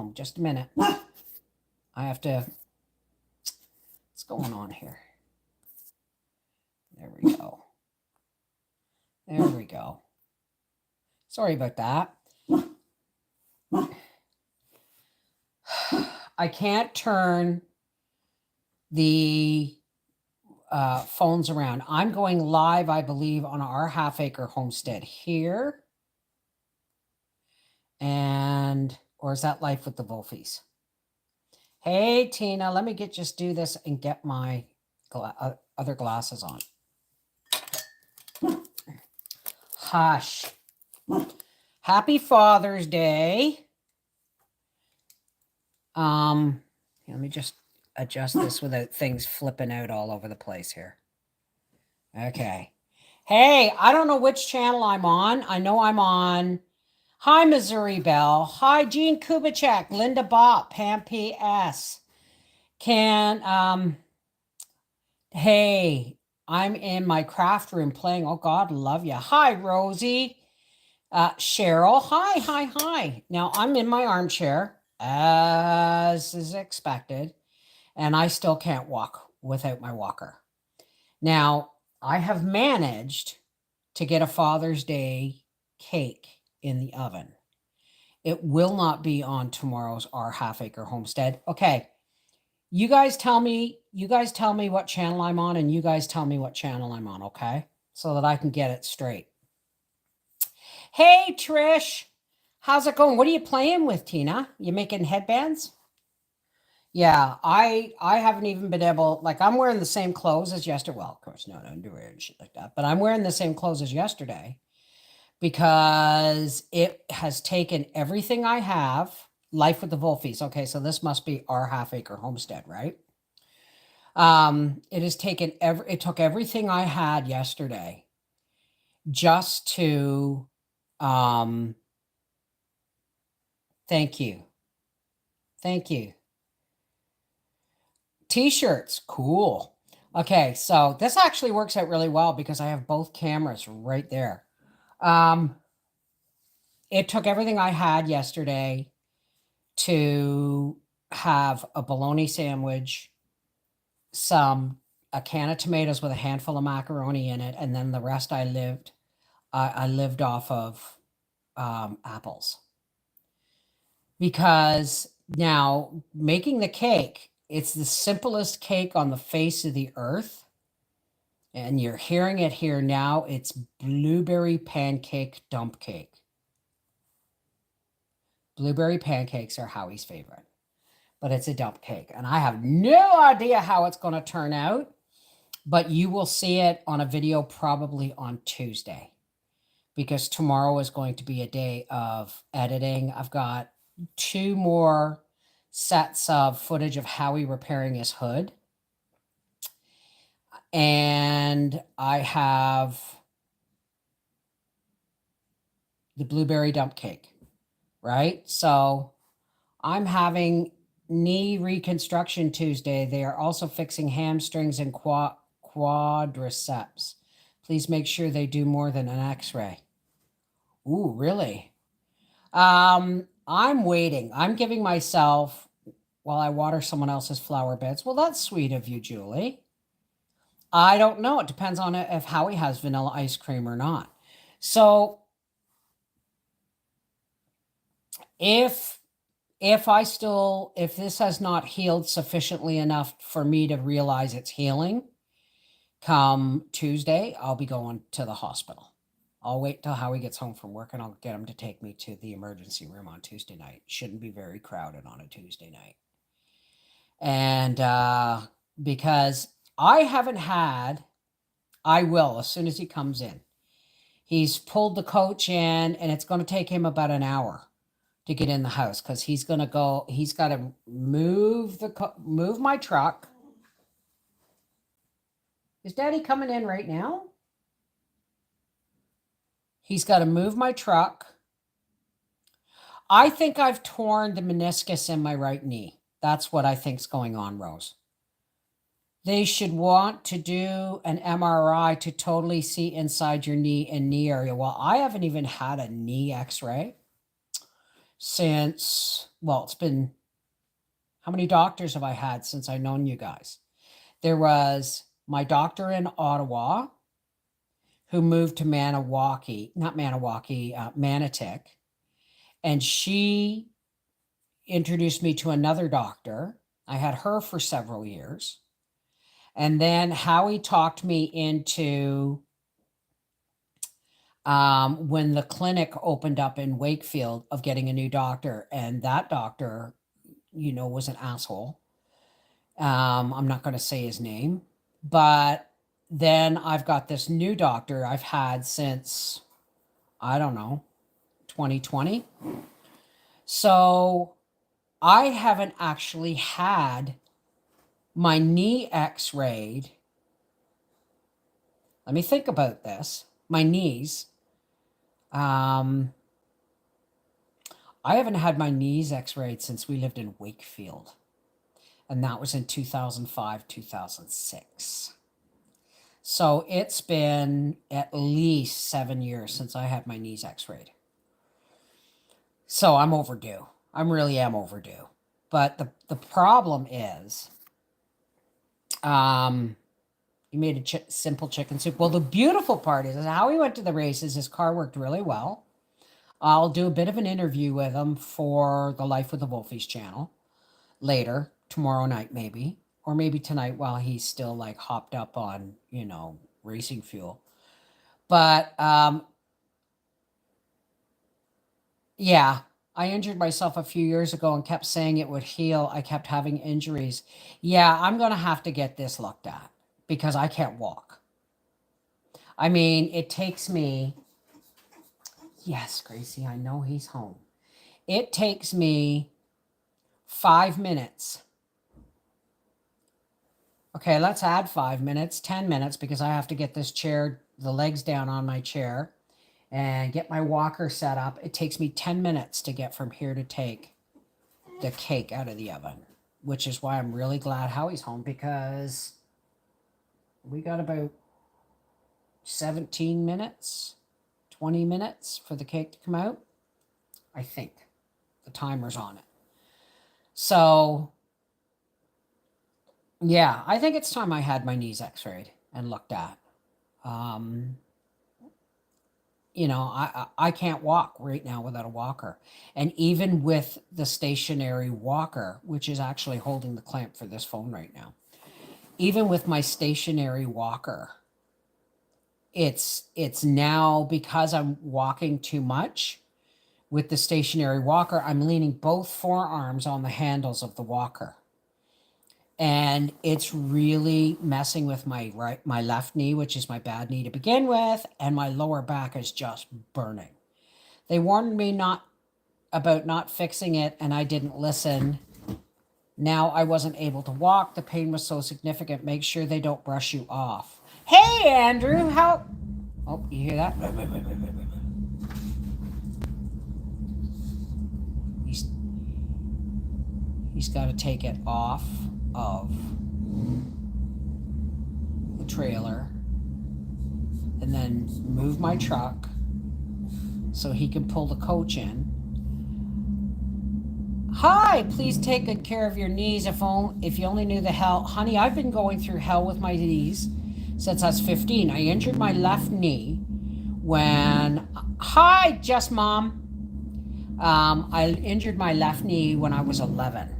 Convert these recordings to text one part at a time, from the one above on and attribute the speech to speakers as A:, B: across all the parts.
A: home. Just a minute. I have to... What's going on here? There we go. There we go. Sorry about that. I can't turn the phones around. I'm going live, I believe, on our half-acre homestead here. And, or is that Life with the Wolfies? Hey, Tina, let me just do this and get my other glasses on. Hush. Happy Father's Day. Let me just adjust this without things flipping out all over the place here. Okay. Hey, I don't know which channel I'm on. I know I'm on. Hi, Missouri Belle. Hi, Jean Kubicek, Linda Bopp, Pam P.S. Hey, I'm in my craft room playing. Oh, God, love you. Hi, Rosie. Cheryl. Hi. Now, I'm in my armchair, as is expected, and I still can't walk without my walker. Now, I have managed to get a Father's Day cake in the oven. It will not be on tomorrow's Our Half Acre Homestead. Okay. You guys tell me what channel I'm on, and you guys tell me what channel I'm on, okay? So that I can get it straight. Hey, Trish. How's it going? What are you playing with, Tina? You making headbands? Yeah, I haven't even been able, like, I'm wearing the same clothes as yesterday. Well, of course, not underwear and shit like that, but I'm wearing the same clothes as yesterday because it has taken everything I have. Life with the Wolfies. Okay, so this must be Our Half Acre Homestead, right? It has taken it took everything I had yesterday just to thank you. T-shirts, cool. Okay, so this actually works out really well because I have both cameras right there. It took everything I had yesterday to have a bologna sandwich, a can of tomatoes with a handful of macaroni in it, and then the rest I lived off of apples. Because now making the cake, it's the simplest cake on the face of the earth. And you're hearing it here now. It's blueberry pancake dump cake. Blueberry pancakes are Howie's favorite, but it's a dump cake. And I have no idea how it's going to turn out, but you will see it on a video probably on Tuesday, because tomorrow is going to be a day of editing. I've got 2 more sets of footage of Howie repairing his hood. And I have the blueberry dump cake, right? So I'm having knee reconstruction Tuesday. They are also fixing hamstrings and quadriceps. Please make sure they do more than an x-ray. Ooh, really? I'm waiting. I'm giving myself, while I water someone else's flower beds. Well, that's sweet of you, Julie. I don't know. It depends on if Howie has vanilla ice cream or not. So if this has not healed sufficiently enough for me to realize it's healing, come Tuesday, I'll be going to the hospital. I'll wait till Howie gets home from work and I'll get him to take me to the emergency room on Tuesday night. Shouldn't be very crowded on a Tuesday night. And because I haven't had, I will as soon as he comes in. He's pulled the coach in and it's going to take him about an hour to get in the house because he's got to move my truck. Is Daddy coming in right now? He's got to move my truck. I think I've torn the meniscus in my right knee. That's what I think's going on, Rose. They should want to do an MRI to totally see inside your knee and knee area. Well, I haven't even had a knee x-ray. since, well, it's been, how many doctors have I had since I've known you guys? There was my doctor in Ottawa who moved to Maniwaki, not Maniwaki, Manotick, and she introduced me to another doctor. I had her for several years. And then Howie talked me into when the clinic opened up in Wakefield of getting a new doctor. And that doctor, was an asshole. I'm not going to say his name. But then I've got this new doctor I've had since, I don't know, 2020. So I haven't actually had my knee x-rayed. Let me think about this. My knees. I haven't had my knees x-rayed since we lived in Wakefield. And that was in 2005, 2006. So it's been at least 7 years since I had my knees x-rayed. So I'm overdue. I really am overdue. But the problem is, he made a simple chicken soup. Well, the beautiful part is how he went to the races. His car worked really well. I'll do a bit of an interview with him for the Life with the Wolfies channel later, tomorrow night maybe, or maybe tonight while he's still like hopped up on, racing fuel. But yeah, I injured myself a few years ago and kept saying it would heal. I kept having injuries. Yeah, I'm going to have to get this looked at because I can't walk. I mean, it takes me, yes, Gracie, I know he's home. It takes me 5 minutes. Okay, let's add 5 minutes, 10 minutes, because I have to get this chair, the legs down on my chair and get my walker set up. It takes me 10 minutes to get from here to take the cake out of the oven, which is why I'm really glad Howie's home, because we got about 17 minutes, 20 minutes for the cake to come out. I think the timer's on it. So yeah, I think it's time I had my knees x-rayed and looked at. I can't walk right now without a walker. And even with the stationary walker, which is actually holding the clamp for this phone right now, even with my stationary walker, it's now, because I'm walking too much with the stationary walker, I'm leaning both forearms on the handles of the walker. And it's really messing with my left knee, which is my bad knee to begin with, and my lower back is just burning. They warned me about not fixing it, and I didn't listen. Now I wasn't able to walk. The pain was so significant. Make sure they don't brush you off. Hey, Andrew, how? Oh, you hear that? He's got to take it off of the trailer and then move my truck so he can pull the coach in. Hi, please take good care of your knees. If you only knew the hell. Honey, I've been going through hell with my knees since I was 15. I injured my left knee when... Hi, Just Mom. I injured my left knee when I was 11.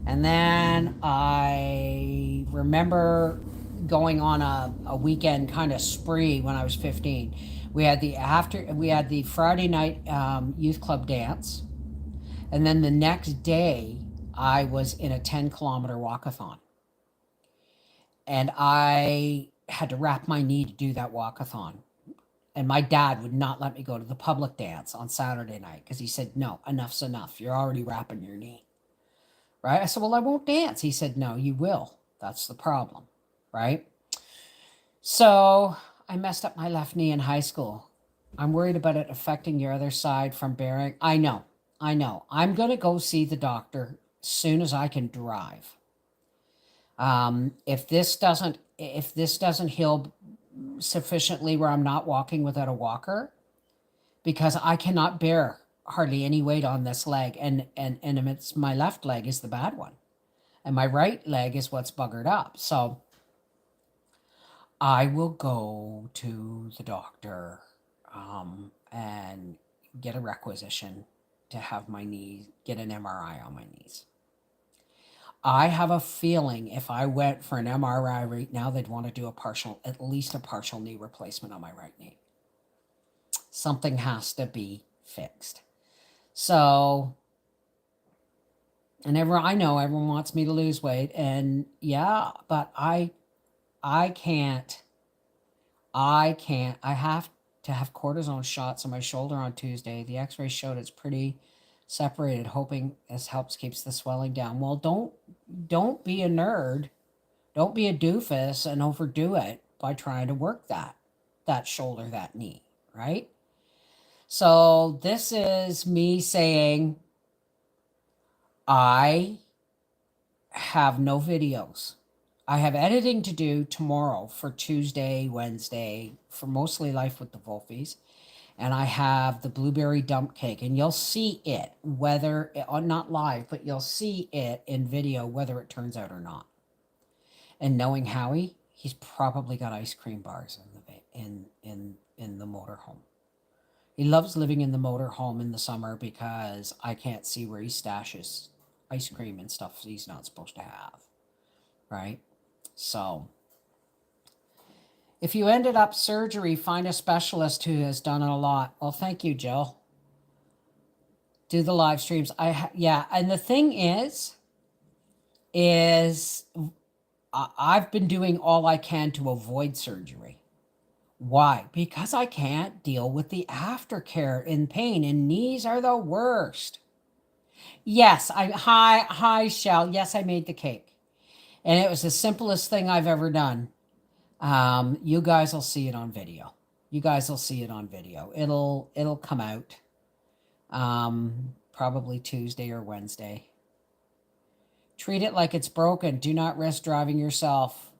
A: And then I remember going on a weekend kind of spree when I was 15. We had the Friday night youth club dance. And then the next day I was in a 10-kilometer walkathon. And I had to wrap my knee to do that walkathon. And my dad would not let me go to the public dance on Saturday night because he said, no, enough's enough. You're already wrapping your knee. Right? I said, well, I won't dance. He said, no, you will. That's the problem. Right? So I messed up my left knee in high school. I'm worried about it affecting your other side from bearing. I know. I'm going to go see the doctor as soon as I can drive. If this doesn't heal sufficiently where I'm not walking without a walker, because I cannot bear hardly any weight on this leg, and it's my left leg is the bad one, and my right leg is what's buggered up. So I will go to the doctor and get a requisition to have my knee, get an MRI on my knees. I have a feeling if I went for an MRI right now, they'd want to do at least a partial knee replacement on my right knee. Something has to be fixed. So, and I know everyone wants me to lose weight, and yeah, but I can't. I have to have cortisone shots on my shoulder on Tuesday. The x-ray showed it's pretty separated, hoping this helps keeps the swelling down. Well, don't be a nerd. Don't be a doofus and overdo it by trying to work that shoulder, that knee, right? So this is me saying I have no videos. I have editing to do tomorrow for Tuesday, Wednesday, for mostly Life with the Wolfies. And I have the blueberry dump cake, and you'll see it, whether, not live, but you'll see it in video, whether it turns out or not. And knowing Howie, he's probably got ice cream bars in the motorhome. He loves living in the motorhome in the summer because I can't see where he stashes ice cream and stuff he's not supposed to have, right? So if you ended up surgery, find a specialist who has done it a lot. Well, thank you, Jill. Do the live streams. Yeah, and the thing is I've been doing all I can to avoid surgery. Why? Because I can't deal with the aftercare in pain, and knees are the worst. Yes, hi, Shell. Yes, I made the cake. And it was the simplest thing I've ever done. You guys will see it on video. It'll come out probably Tuesday or Wednesday. Treat it like it's broken. Do not risk driving yourself.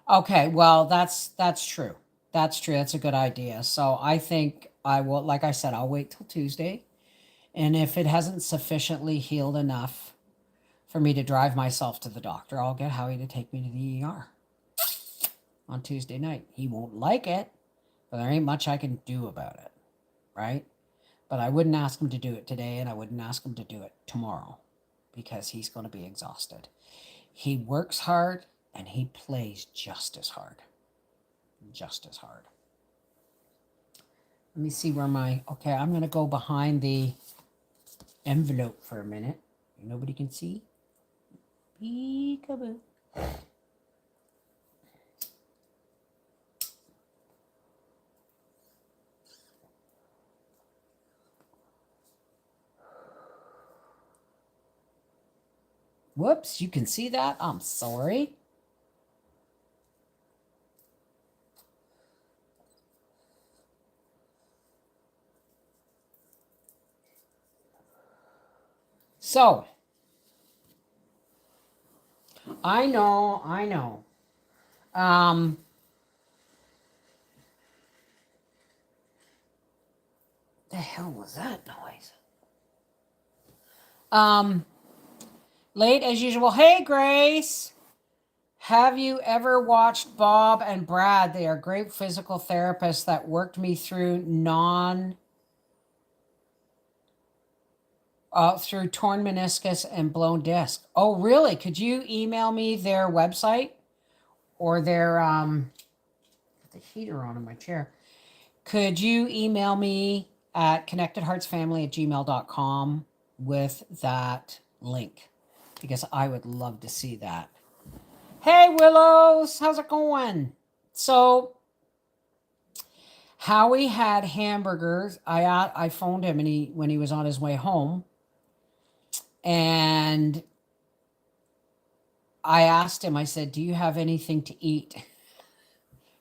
A: Okay, well, that's true. That's true. That's a good idea. So I think I will, like I said, I'll wait till Tuesday. And if it hasn't sufficiently healed enough for me to drive myself to the doctor, I'll get Howie to take me to the ER on Tuesday night. He won't like it, but there ain't much I can do about it, right? But I wouldn't ask him to do it today, and I wouldn't ask him to do it tomorrow because he's going to be exhausted. He works hard, and he plays just as hard. Just as hard. Let me see where okay, I'm going to go behind the envelope for a minute. Nobody can see. Peekaboo. Whoops, you can see that? I'm sorry. So, I know. The hell was that noise? Late as usual. Hey, Grace. Have you ever watched Bob and Brad? They are great physical therapists that worked me through through torn meniscus and blown disc. Oh, really? Could you email me their website or their the heater on in my chair? Could you email me at connectedheartsfamily@gmail.com with that link? Because I would love to see that. Hey, Willows, how's it going? So Howie had hamburgers. I phoned him when he was on his way home, and I asked him, I said, do you have anything to eat?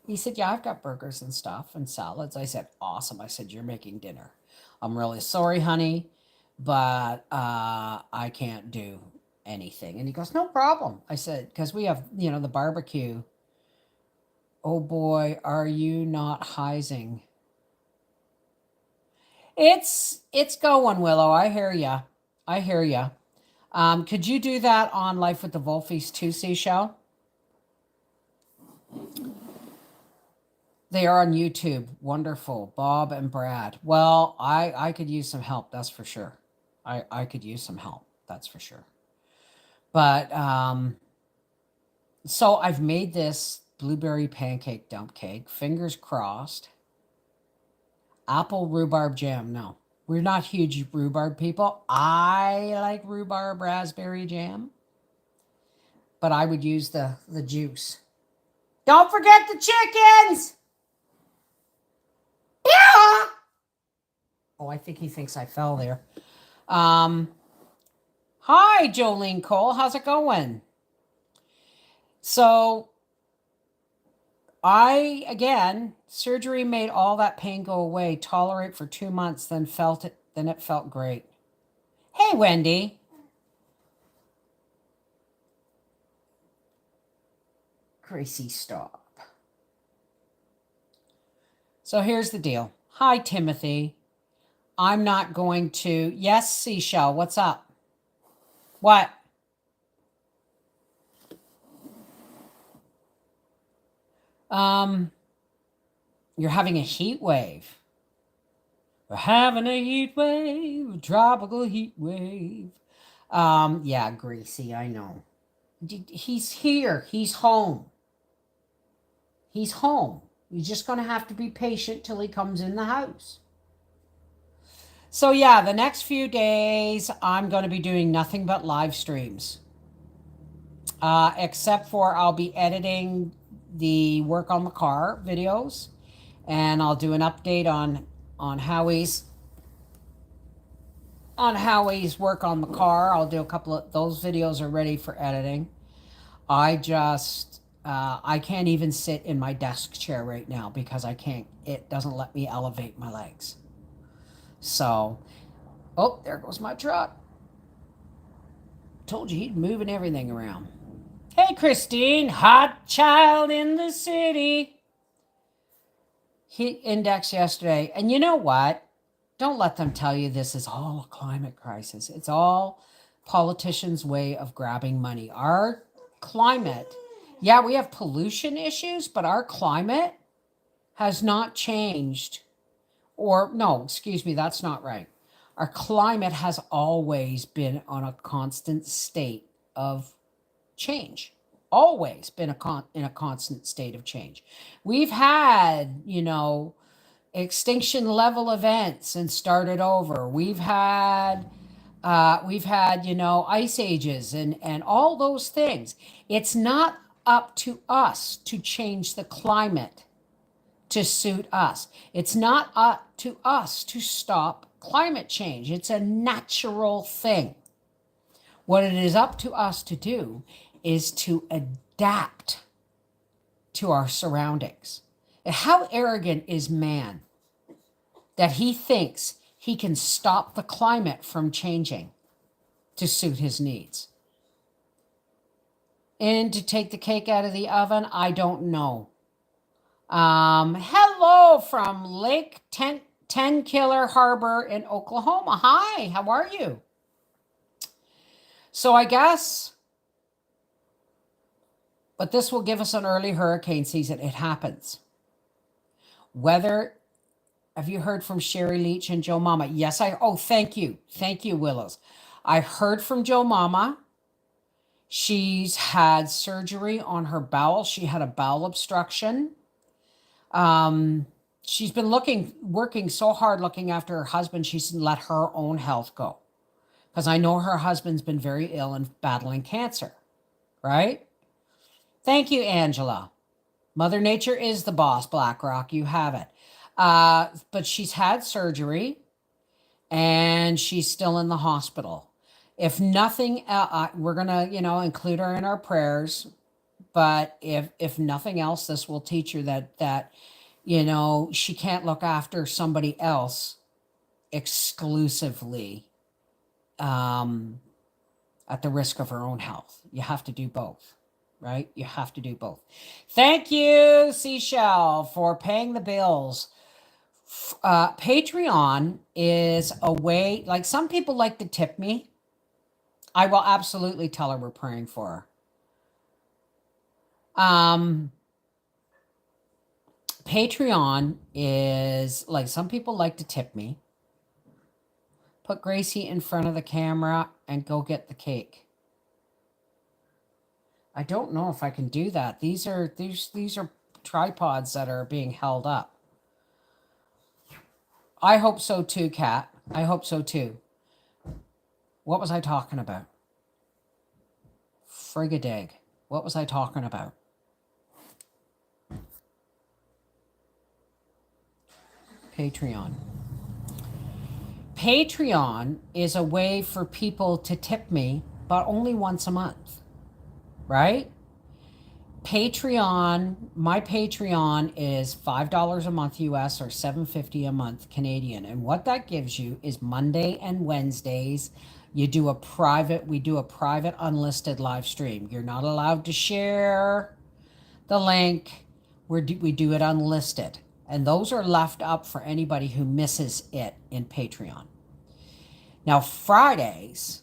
A: He said, yeah, I've got burgers and stuff and salads. I said, awesome. I said, you're making dinner. I'm really sorry, honey, but I can't do anything. And he goes, no problem. I said, because we have, the barbecue. Oh boy, are you not Heising? It's going, Willow. I hear ya. I hear ya. Could you do that on Life with the Wolfies too, Seashell? They are on YouTube. Wonderful. Bob and Brad. Well, I could use some help, that's for sure. I could use some help, that's for sure. But so I've made this blueberry pancake dump cake. Fingers crossed. Apple rhubarb jam. No, we're not huge rhubarb people. I like rhubarb raspberry jam, but I would use the juice. Don't forget the chickens. Yeah. Oh, I think he thinks I fell there. Hi, Jolene Cole. How's it going? So again, surgery made all that pain go away. Tolerate for 2 months, then it felt great. Hey, Wendy. Gracie, stop. So here's the deal. Hi, Timothy. I'm not going to. Yes, Seashell, what's up? What? You're having a heat wave. We're having a heat wave, a tropical heat wave. Yeah, Gracie, I know. He's here. He's home. He's home. You're just going to have to be patient till he comes in the house. So yeah, the next few days, I'm going to be doing nothing but live streams. Except for I'll be editing the work on the car videos, and I'll do an update on Howie's work on the car. I'll do a couple of those videos are ready for editing. I can't even sit in my desk chair right now because it doesn't let me elevate my legs. So, oh, there goes my truck. Told you he'd moving everything around. Hey, Christine, hot child in the city. Heat index yesterday. And you know what? Don't let them tell you this is all a climate crisis. It's all politicians' way of grabbing money. Our climate, yeah, we have pollution issues, but our climate has not changed. Or, no, excuse me, that's not right. Our climate has always been on a constant state of change. Always been in a constant state of change. We've had, extinction level events and started over. We've had ice ages and all those things. It's not up to us to change the climate to suit us. It's not up to us to stop climate change. It's a natural thing. What it is up to us to do is to adapt to our surroundings. How arrogant is man that he thinks he can stop the climate from changing to suit his needs? And to take the cake out of the oven, I don't know. Hello from Lake Tenkiller Harbor in Oklahoma. Hi, how are you? So I guess, but this will give us an early hurricane season. It happens. Have you heard from Sherry Leach and Joe Mama? Yes, thank you. Thank you, Willows. I heard from Joe Mama. She's had surgery on her bowel. She had a bowel obstruction. She's been working so hard looking after her husband, she's let her own health go. Because I know her husband's been very ill and battling cancer, right? Thank you, Angela. Mother Nature is the boss, BlackRock. You have it. But she's had surgery, and she's still in the hospital. If nothing, we're going to, include her in our prayers. But if nothing else, this will teach her that she can't look after somebody else exclusively at the risk of her own health. You have to do both, right? You have to do both. Thank you, Seashell, for paying the bills Patreon is a way, like some people like to tip me. I will absolutely tell her we're praying for her. Patreon is like some people like to tip me. Put Gracie in front of the camera and go get the cake. I don't know if I can do that. These are tripods that are being held up. I hope so too, Kat. I hope so too. What was I talking about? Frigadig. What was I talking about? Patreon. Patreon is a way for people to tip me, but only once a month, right? Patreon, my Patreon is $5 a month US or $7.50 a month Canadian. And what that gives you is Monday and Wednesdays, we do a private unlisted live stream. You're not allowed to share the link. We do it unlisted. And those are left up for anybody who misses it in Patreon. Now, Fridays,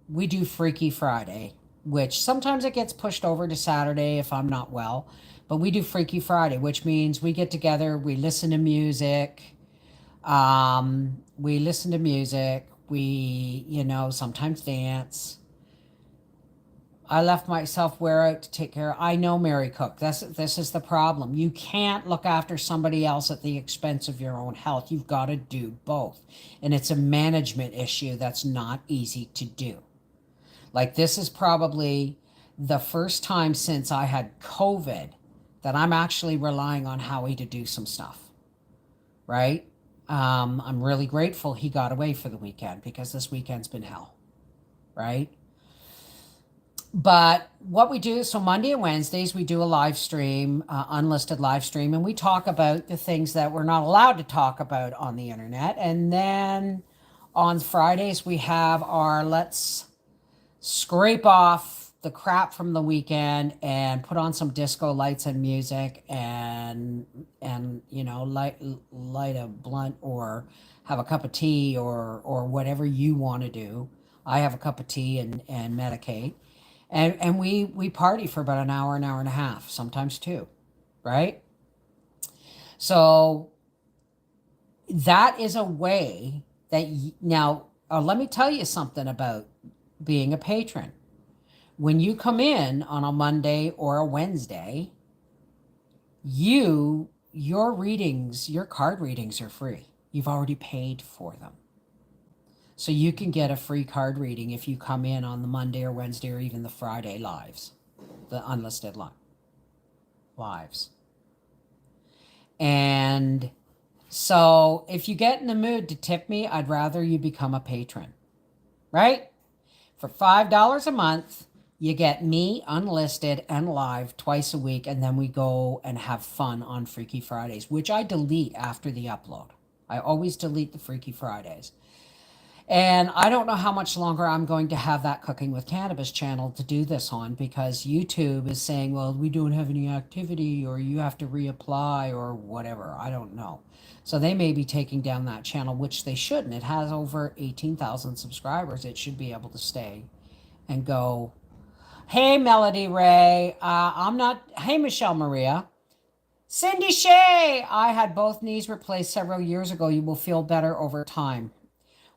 A: we do Freaky Friday, which sometimes it gets pushed over to Saturday if I'm not well. But we do Freaky Friday, which means we get together, we listen to music. We sometimes dance. I left myself wear out to take care of. I know, Mary Cook. This is the problem. You can't look after somebody else at the expense of your own health. You've got to do both. And it's a management issue that's not easy to do. Like, this is probably the first time since I had COVID that I'm actually relying on Howie to do some stuff. Right? I'm really grateful he got away for the weekend because this weekend's been hell. Right? But what we do, so Monday and Wednesdays, we do a live stream, unlisted live stream, and we talk about the things that we're not allowed to talk about on the internet. And then on Fridays, we have our let's scrape off the crap from the weekend and put on some disco lights and music and light a blunt or have a cup of tea or whatever you want to do. I have a cup of tea and medicate. And we party for about an hour and a half, sometimes two, right? So that is a way that now, let me tell you something about being a patron. When you come in on a Monday or a Wednesday, your readings, your card readings are free. You've already paid for them. So you can get a free card reading if you come in on the Monday or Wednesday or even the Friday lives, the unlisted lives. And so if you get in the mood to tip me, I'd rather you become a patron, right? For $5 a month, you get me unlisted and live twice a week, and then we go and have fun on Freaky Fridays, which I delete after the upload. I always delete the Freaky Fridays. And I don't know how much longer I'm going to have that Cooking with Cannabis channel to do this on, because YouTube is saying, well, we don't have any activity, or you have to reapply, or whatever. I don't know. So they may be taking down that channel, which they shouldn't. It has over 18,000 subscribers. It should be able to stay and go. Hey, Melody Ray. Hey, Michelle Maria. Cindy Shea. I had both knees replaced several years ago. You will feel better over time.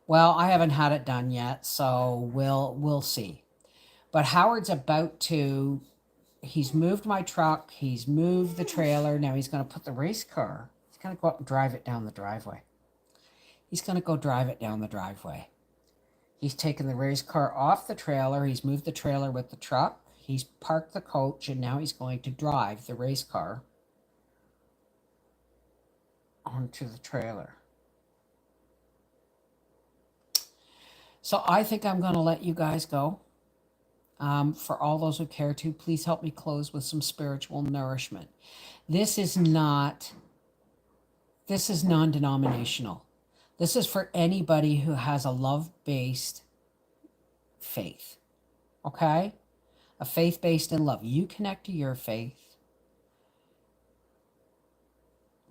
A: Well, I haven't had it done yet, so we'll see. But Howard's about to, he's moved my truck, he's moved the trailer, now he's going to put the race car, he's going to go up and drive it down the driveway. He's going to go drive it down the driveway. He's taken the race car off the trailer, he's moved the trailer with the truck, he's parked the coach, and now he's going to drive the race car onto the trailer. So I think I'm going to let you guys go. For all those who care to, please help me close with some spiritual nourishment. This is non-denominational. This is for anybody who has a love-based faith. Okay? A faith based in love. You connect to your faith.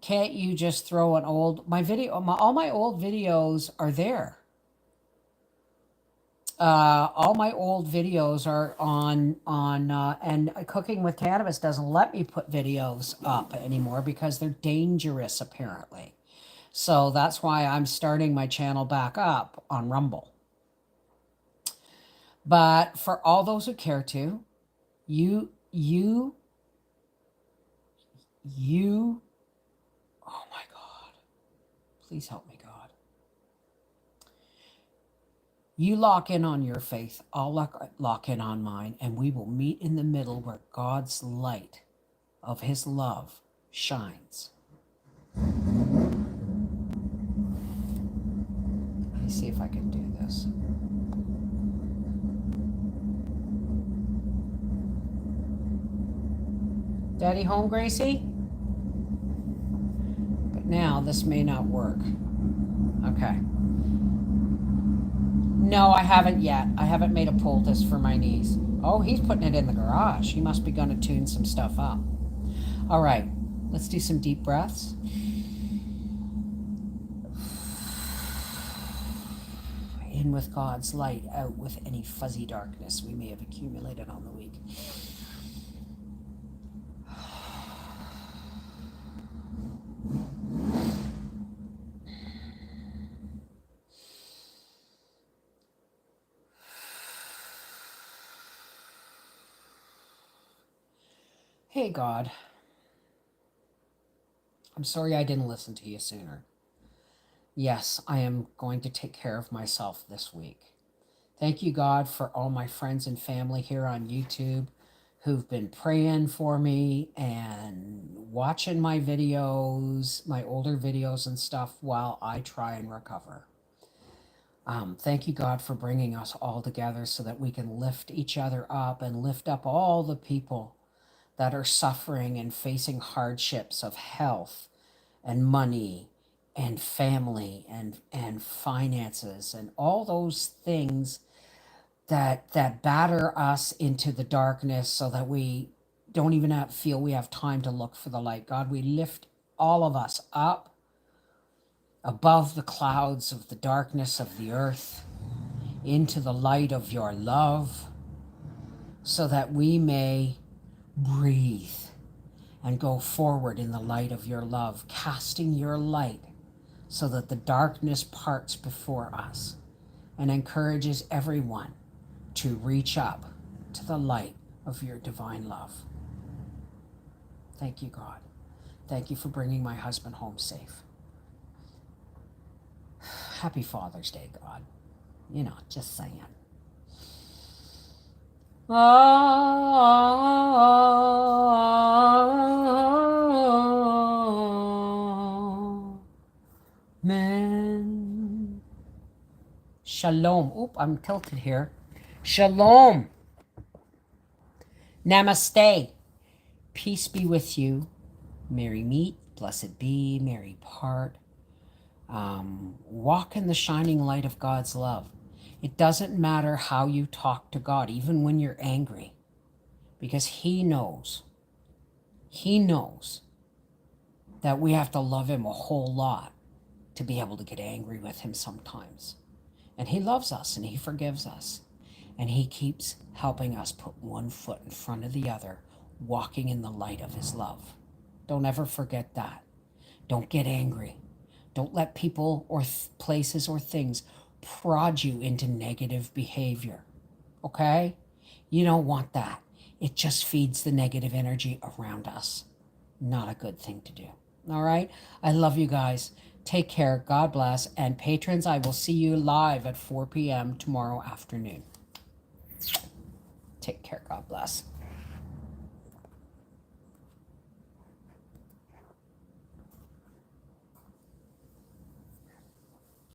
A: Can't you just throw an old, all my old videos are there. All my old videos are on, and Cooking with Cannabis doesn't let me put videos up anymore because they're dangerous, apparently. So that's why I'm starting my channel back up on Rumble. But for all those who care to, you, oh my God, please help me, God. You lock in on your faith, I'll lock in on mine, and we will meet in the middle where God's light of his love shines. Let me see if I can do this. Daddy home, Gracie? But now this may not work. Okay. No, I haven't yet. I haven't made a poultice for my niece. Oh, he's putting it in the garage. He must be going to tune some stuff up. All right, let's do some deep breaths. In with God's light, out with any fuzzy darkness we may have accumulated on the week. Hey, God. I'm sorry I didn't listen to you sooner. Yes, I am going to take care of myself this week. Thank you, God, for all my friends and family here on YouTube who've been praying for me and watching my videos, my older videos and stuff while I try and recover. Thank you, God, for bringing us all together so that we can lift each other up and lift up all the people that are suffering and facing hardships of health and money and family and finances and all those things that batter us into the darkness so that we don't even feel we have time to look for the light. God, we lift all of us up above the clouds of the darkness of the earth into the light of your love so that we may breathe and go forward in the light of your love, casting your light so that the darkness parts before us and encourages everyone to reach up to the light of your divine love. Thank you, God. Thank you for bringing my husband home safe. Happy Father's Day, God. You know, just saying. Amen. Shalom. Oop, I'm tilted here. Shalom. Namaste. Peace be with you. Merry meet, blessed be, merry part. Walk in the shining light of God's love. It doesn't matter how you talk to God, even when you're angry, because He knows that we have to love Him a whole lot to be able to get angry with Him sometimes. And He loves us and He forgives us. And He keeps helping us put one foot in front of the other, walking in the light of His love. Don't ever forget that. Don't get angry. Don't let people or places or things prod you into negative behavior. Okay? You don't want that. It just feeds the negative energy around us. Not a good thing to do. All right? I love you guys. Take care. God bless. And patrons, I will see you live at 4 p.m. tomorrow afternoon. Take care. God bless.